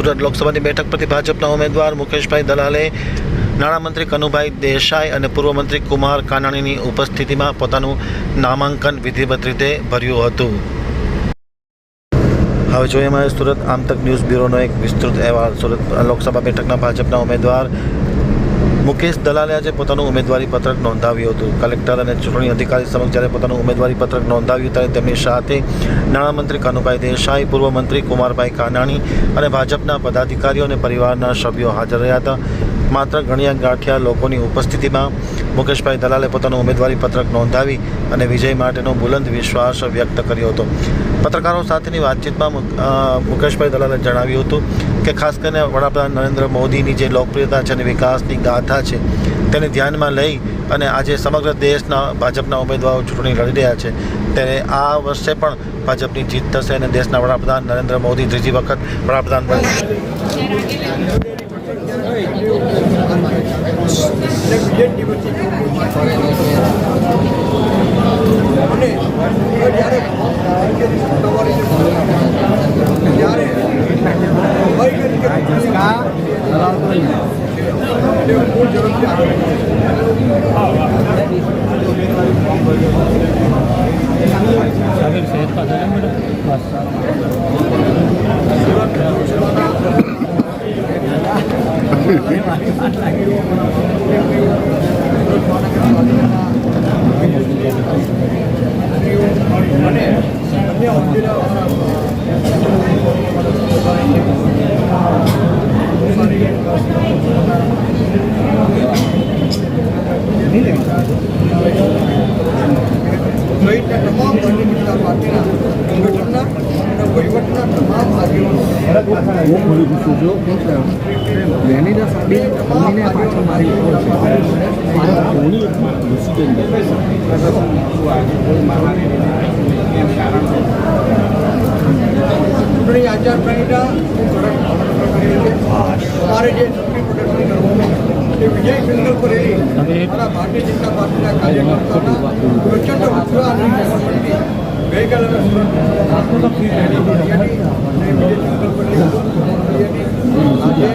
સુરત લોકસભાની બેઠક પરથી ભાજપના ઉમેદવાર મુકેશભાઈ દલાલે નાણામંત્રી કનુભાઈ દેસાઈ અને પૂર્વ મંત્રી કુમાર કાનાણીની ઉપસ્થિતિમાં પોતાનું નામાંકન વિધિવત રીતે ભર્યું હતું. હવે જોઈએ અમે સુરત આમતક ન્યૂઝ બ્યુરોનો એક વિસ્તૃત અહેવાલ. સુરત લોકસભા બેઠકના ભાજપના ઉમેદવાર મુકેશ દલાલે આજે પોતાનું ઉમેદવારી પત્રક નોંધાવ્યું હતું. કલેક્ટર અને ચૂંટણી અધિકારી સમક્ષ જ્યારે પોતાનું ઉમેદવારી પત્રક નોંધાવ્યું ત્યારે તેમની સાથે નાણામંત્રી કનુભાઈ દેસાઈ, પૂર્વ મંત્રી કુમારભાઈ કાનાણી અને ભાજપના પદાધિકારીઓ અને પરિવારના સભ્યો હાજર રહ્યા હતા. માત્ર ગણ્યા ગાંઠિયા લોકોની ઉપસ્થિતિમાં મુકેશભાઈ દલાલે પોતાનું ઉમેદવારી પત્રક નોંધાવી અને વિજય માટેનો બુલંદ વિશ્વાસ વ્યક્ત કર્યો હતો. પત્રકારો સાથેની વાતચીતમાં મુકેશભાઈ દલાલે જણાવ્યું હતું કે ખાસ કરીને વડાપ્રધાન નરેન્દ્ર મોદીની જે લોકપ્રિયતા છે અને વિકાસની ગાથા છે તેને ધ્યાનમાં લઈ અને આજે સમગ્ર દેશના ભાજપના ઉમેદવારો ચૂંટણી લડી રહ્યા છે ત્યારે આ વર્ષે પણ ભાજપની જીત થશે અને દેશના વડાપ્રધાન નરેન્દ્ર મોદી ત્રીજી વખત વડાપ્રધાન બનશે. વિજય સંકલ્પ રેલી ભારતીય જનતા પાર્ટીના કાર્યકર્તાઓના પ્રચંડ ઉત્સાહ ગઈકાલે સુરત રેલી હતી અને વિજય સંકલ્પ રેલી આજે